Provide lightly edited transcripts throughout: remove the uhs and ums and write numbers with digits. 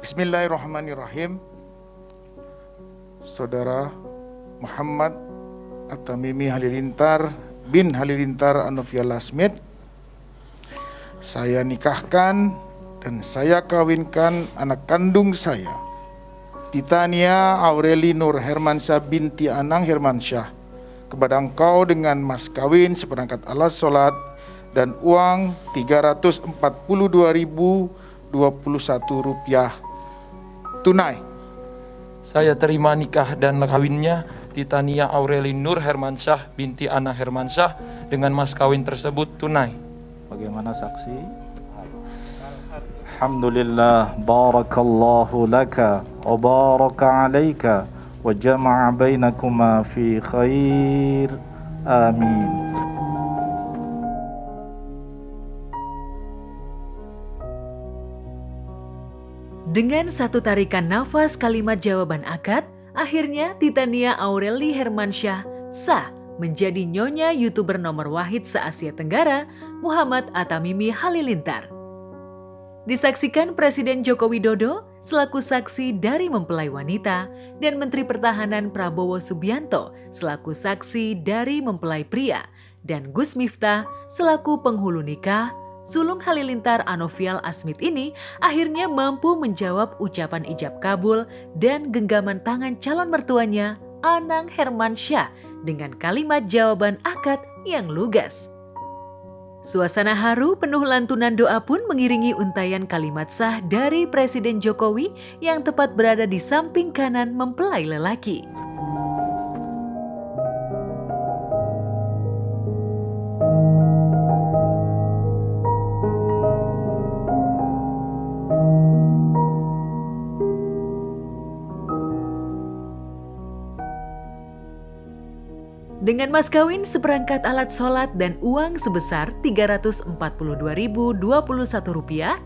Bismillahirrahmanirrahim. Saudara Muhammad At-Tamimi Halilintar bin Halilintar Anofia Lasmit, saya nikahkan dan saya kawinkan anak kandung saya, Titania Aureli Nur Hermansyah binti Anang Hermansyah, kepada engkau dengan mas kawin seperangkat alat sholat dan uang Rp342.021 tunai. Saya terima nikah dan kawinnya Titania Aureli Nur Hermansyah binti Anang Hermansyah dengan mas kawin tersebut tunai. Bagaimana saksi? Alhamdulillah, barakallahu laka wa baraka alaika wa jama'a bainakuma fi khair. Amin. Dengan satu tarikan nafas kalimat jawaban akad, akhirnya Titania Aureli Hermansyah sah menjadi nyonya YouTuber nomor wahid se-Asia Tenggara, Muhammad At-Tamimi Halilintar. Disaksikan Presiden Joko Widodo selaku saksi dari mempelai wanita dan Menteri Pertahanan Prabowo Subianto selaku saksi dari mempelai pria dan Gus Miftah selaku penghulu nikah. Sulung Halilintar Anovial Asmit ini akhirnya mampu menjawab ucapan ijab kabul dan genggaman tangan calon mertuanya, Anang Hermansyah, dengan kalimat jawaban akad yang lugas. Suasana haru penuh lantunan doa pun mengiringi untayan kalimat sah dari Presiden Jokowi yang tepat berada di samping kanan mempelai lelaki. Dengan mas kawin seperangkat alat sholat dan uang sebesar Rp342.021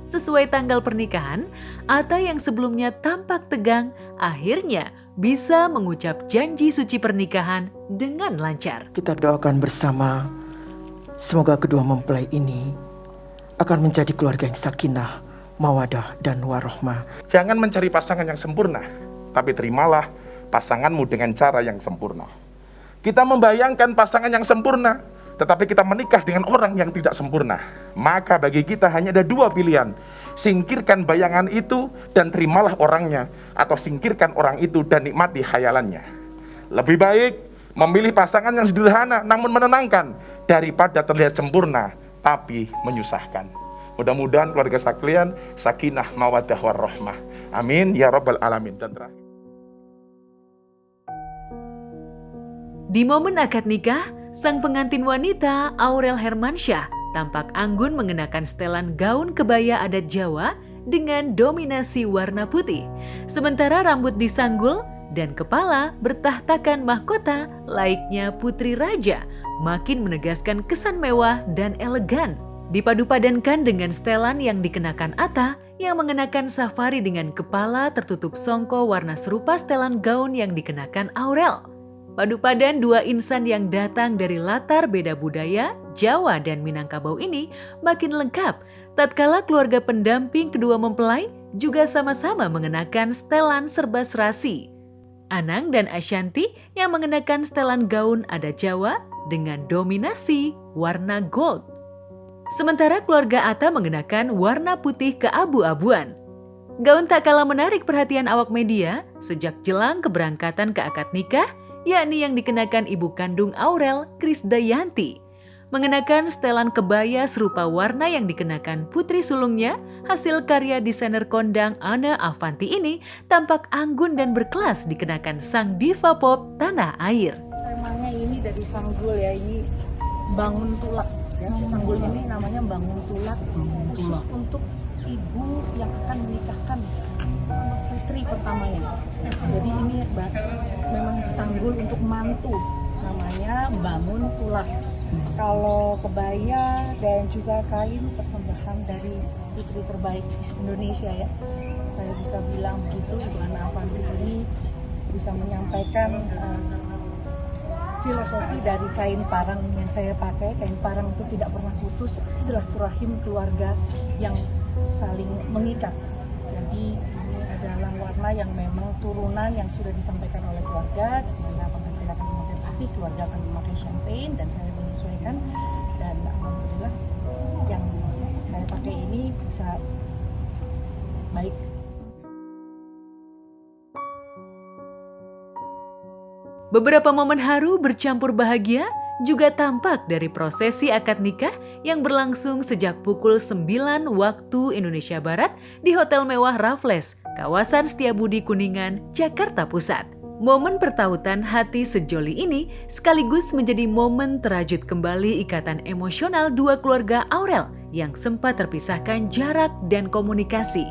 sesuai tanggal pernikahan, Atta yang sebelumnya tampak tegang akhirnya bisa mengucap janji suci pernikahan dengan lancar. Kita doakan bersama, semoga kedua mempelai ini akan menjadi keluarga yang sakinah, mawadah, dan warohmah. Jangan mencari pasangan yang sempurna, tapi terimalah pasanganmu dengan cara yang sempurna. Kita membayangkan pasangan yang sempurna, tetapi kita menikah dengan orang yang tidak sempurna. Maka bagi kita hanya ada dua pilihan. Singkirkan bayangan itu dan terimalah orangnya, atau singkirkan orang itu dan nikmati khayalannya. Lebih baik memilih pasangan yang sederhana namun menenangkan daripada terlihat sempurna tapi menyusahkan. Mudah-mudahan keluarga sekalian sakinah mawaddah warahmah. Amin ya rabbal alamin. Dan terakhir, di momen akad nikah, sang pengantin wanita Aurel Hermansyah tampak anggun mengenakan setelan gaun kebaya adat Jawa dengan dominasi warna putih. Sementara rambut disanggul dan kepala bertahtakan mahkota layaknya putri raja, makin menegaskan kesan mewah dan elegan. Dipadu-padankan dengan setelan yang dikenakan Atta yang mengenakan safari dengan kepala tertutup songko warna serupa setelan gaun yang dikenakan Aurel. Padu-padan dua insan yang datang dari latar beda budaya, Jawa dan Minangkabau ini makin lengkap tatkala keluarga pendamping kedua mempelai juga sama-sama mengenakan setelan serba serasi. Anang dan Ashanti yang mengenakan setelan gaun adat Jawa dengan dominasi warna gold. Sementara keluarga Atta mengenakan warna putih keabu-abuan. Gaun tak kalah menarik perhatian awak media sejak jelang keberangkatan ke akad nikah, yakni yang dikenakan ibu kandung Aurel, Krisdayanti. Mengenakan setelan kebaya serupa warna yang dikenakan putri sulungnya, hasil karya desainer kondang Anna Avanti ini tampak anggun dan berkelas dikenakan sang diva pop tanah air. Temanya ini dari Sanggul ya, ini bangun tulak ya. Sanggul ini namanya bangun tulak, khusus untuk ibu yang akan menikahkan putri pertamanya. Jadi ini memang sanggul untuk mantu, namanya bangun tulak. Kalau kebaya dan juga kain persembahan dari putri terbaik Indonesia ya. Saya bisa bilang begitu, Ibu Anna Avanti ini bisa menyampaikan filosofi dari kain parang yang saya pakai. Kain parang itu tidak pernah putus, silaturahim keluarga yang saling mengikat. Jadi dalam warna yang memang turunan yang sudah disampaikan oleh keluarga, di mana pengantin akan memakai putih, keluarga akan memakai champagne, dan saya menyesuaikan. Dan alhamdulillah yang saya pakai ini bisa baik. Beberapa momen haru bercampur bahagia juga tampak dari prosesi akad nikah yang berlangsung sejak pukul 9 waktu Indonesia Barat di Hotel Mewah Raffles, kawasan Setiabudi Kuningan, Jakarta Pusat. Momen pertautan hati sejoli ini sekaligus menjadi momen terajut kembali ikatan emosional dua keluarga Aurel yang sempat terpisahkan jarak dan komunikasi.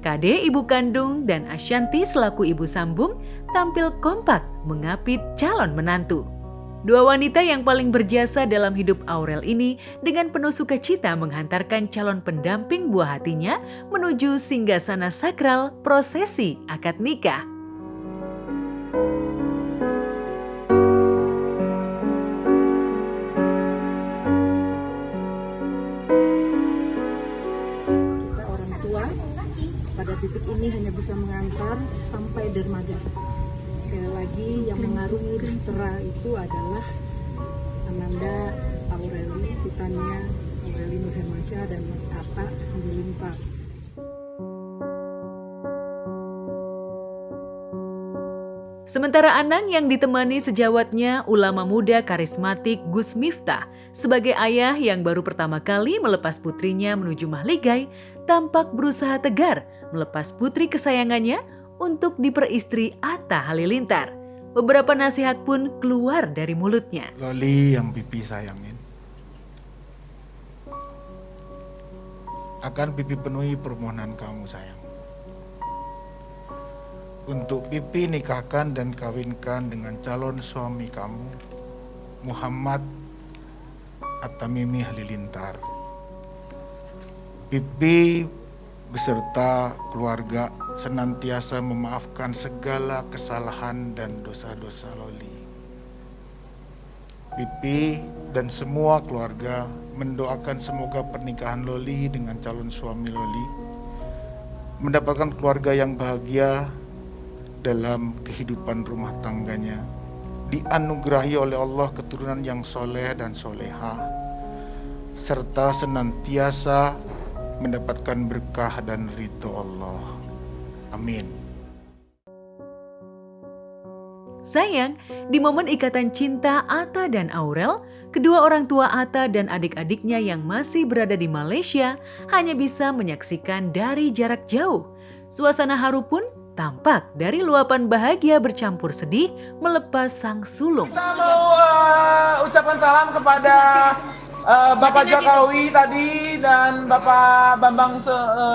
Kade ibu kandung dan Ashanti selaku ibu sambung tampil kompak mengapit calon menantu. Dua wanita yang paling berjasa dalam hidup Aurel ini dengan penuh sukacita menghantarkan calon pendamping buah hatinya menuju singgasana sakral prosesi akad nikah. Kita orang tua pada titik ini hanya bisa mengantar sampai dermaga. Sekali lagi yang mengarungi bahtera itu adalah Ananda Aureli, Titania Aureli Nur Hermansyah, dan Mas Atta Halilintar. Sementara Anang yang ditemani sejawatnya ulama muda karismatik Gus Miftah sebagai ayah yang baru pertama kali melepas putrinya menuju mahligai tampak berusaha tegar melepas putri kesayangannya untuk diperistri Atta Halilintar. Beberapa nasihat pun keluar dari mulutnya. Loli yang Pipi sayangin, akan Pipi penuhi permohonan kamu sayang. Untuk Pipi nikahkan dan kawinkan dengan calon suami kamu, Muhammad At-Tamimi Halilintar. Pipi beserta keluarga senantiasa memaafkan segala kesalahan dan dosa-dosa Loli. Pipi dan semua keluarga mendoakan semoga pernikahan Loli dengan calon suami Loli mendapatkan keluarga yang bahagia dalam kehidupan rumah tangganya, dianugerahi oleh Allah keturunan yang soleh dan soleha, serta senantiasa mendapatkan berkah dan ridho Allah. Amin. Sayang, di momen ikatan cinta Atta dan Aurel, kedua orang tua Atta dan adik-adiknya yang masih berada di Malaysia hanya bisa menyaksikan dari jarak jauh. Suasana haru pun tampak dari luapan bahagia bercampur sedih melepas sang sulung. Kita mau ucapkan salam kepada Bapak Jokowi tadi dan Bapak Bambang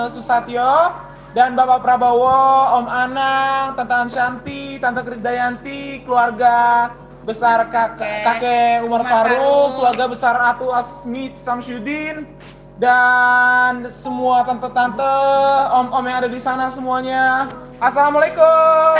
Susatyo dan Bapak Prabowo, Om Anang, Tante Ashanti, Tante Krisdayanti, keluarga besar kakek Umar Faruk, keluarga besar Atu Asmit Samsyudin, dan semua tante-tante, om-om yang ada di sana semuanya. Assalamualaikum.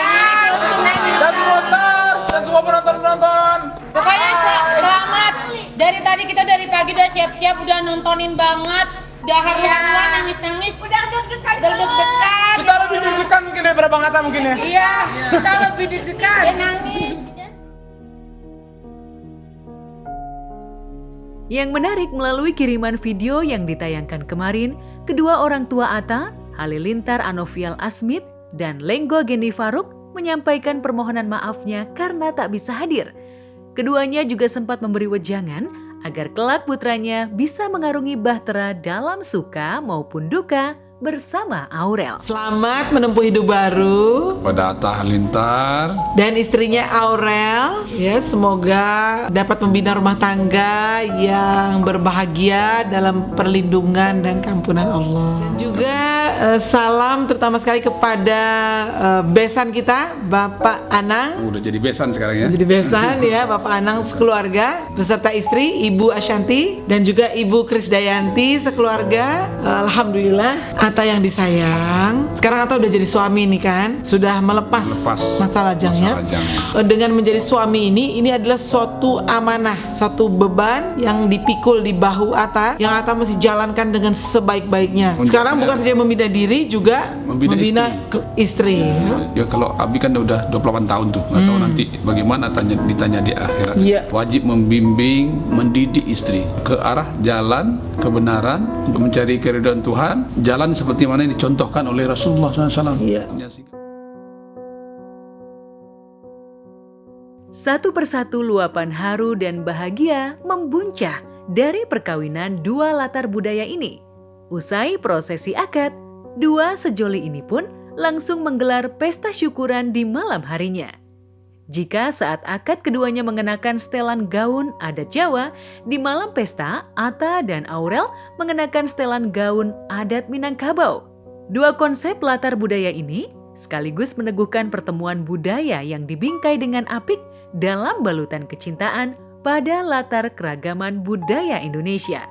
Dan semua stars dan semua penonton-penonton. Pokoknya selamat. Dari tadi kita dari pagi udah siap-siap, udah nontonin banget. Udah haru-haruan, nangis-nangis. Udah deg-degan. Kita lebih deg-degan mungkin daripada Bang Atta mungkin ya. Iya, kita lebih deg-degan. Dia nangis. Yang menarik melalui kiriman video yang ditayangkan kemarin, kedua orang tua Atta, Halilintar Anovial Asmit, dan Lenggo Geni Faruk menyampaikan permohonan maafnya karena tak bisa hadir. Keduanya juga sempat memberi wejangan agar kelak putranya bisa mengarungi bahtera dalam suka maupun duka bersama Aurel. Selamat menempuh hidup baru pada Atta Halilintar dan istrinya Aurel. Ya, semoga dapat membina rumah tangga yang berbahagia dalam perlindungan dan keampunan Allah. Dan juga salam terutama sekali kepada besan kita, Bapak Anang. Udah jadi besan sekarang ya. Jadi besan ya, Bapak Anang sekeluarga beserta istri Ibu Ashanti dan juga Ibu Krisdayanti sekeluarga. Alhamdulillah, Atta yang disayang. Sekarang Atta udah jadi suami nih kan, sudah melepas masa lajangnya. Dengan menjadi suami ini adalah suatu amanah, suatu beban yang dipikul di bahu Atta, yang Atta mesti jalankan dengan sebaik-baiknya. Sekarang bukan saja membina ada diri juga membina istri. Ya kalau Abi kan udah 28 tahun tuh, nggak tahu nanti bagaimana ditanya di akhirat. Iya. Wajib membimbing, mendidik istri ke arah jalan kebenaran untuk mencari keridhaan Tuhan, jalan seperti mana yang dicontohkan oleh Rasulullah SAW. Iya. Satu persatu luapan haru dan bahagia membuncah dari perkawinan dua latar budaya ini. Usai prosesi akad, dua sejoli ini pun langsung menggelar pesta syukuran di malam harinya. Jika saat akad keduanya mengenakan setelan gaun adat Jawa, di malam pesta Atta dan Aurel mengenakan setelan gaun adat Minangkabau. Dua konsep latar budaya ini sekaligus meneguhkan pertemuan budaya yang dibingkai dengan apik dalam balutan kecintaan pada latar keragaman budaya Indonesia.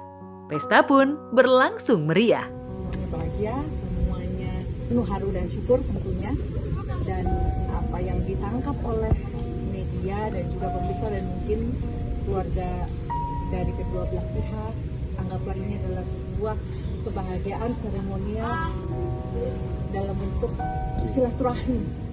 Pesta pun berlangsung meriah. Semuanya bahagia, semuanya penuh haru dan syukur tentunya. Dan apa yang ditangkap oleh media dan juga pemirsa dan mungkin keluarga dari kedua belah pihak, anggaplah ini adalah sebuah kebahagiaan seremonial dalam bentuk silaturahmi.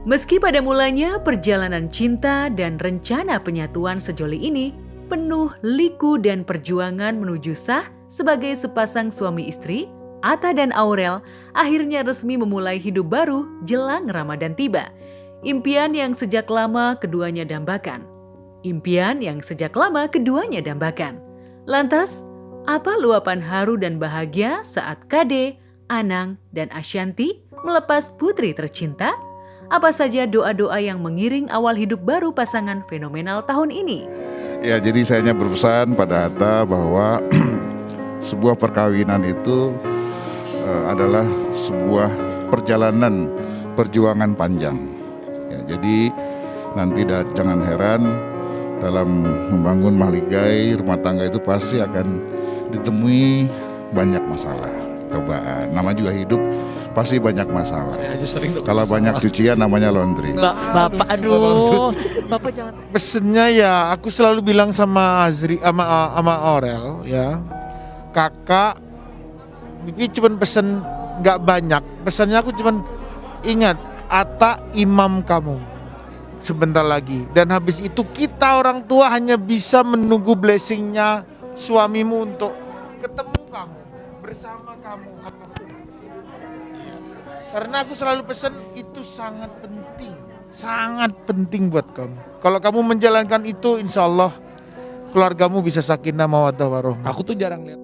Meski pada mulanya perjalanan cinta dan rencana penyatuan sejoli ini penuh liku dan perjuangan menuju sah sebagai sepasang suami istri, Atta dan Aurel akhirnya resmi memulai hidup baru jelang Ramadan tiba. Impian yang sejak lama keduanya dambakan. Lantas, apa luapan haru dan bahagia saat Kade, Anang, dan Ashanti melepas putri tercinta? Apa saja doa-doa yang mengiring awal hidup baru pasangan fenomenal tahun ini? Ya, jadi saya hanya berpesan pada Atta bahwa sebuah perkawinan itu adalah sebuah perjuangan panjang. Ya, jadi nanti jangan heran dalam membangun mahligai rumah tangga itu pasti akan ditemui banyak masalah, cobaan. Nama juga hidup. Pasti banyak masalah. Kalau banyak cucian namanya laundry. Bapak, aduh. Bapak jangan. Pesennya ya, aku selalu bilang sama Azri, sama Aurel ya. Kakak, Bibi cuman pesen nggak banyak. Pesannya aku cuman ingat, Atta imam kamu. Sebentar lagi. Dan habis itu kita orang tua hanya bisa menunggu blessingnya suamimu untuk ketemu kamu, bersama kamu. Karena aku selalu pesan itu sangat penting buat kamu. Kalau kamu menjalankan itu, insya Allah keluargamu bisa sakinah mawaddah warahmah. Aku tuh jarang lihat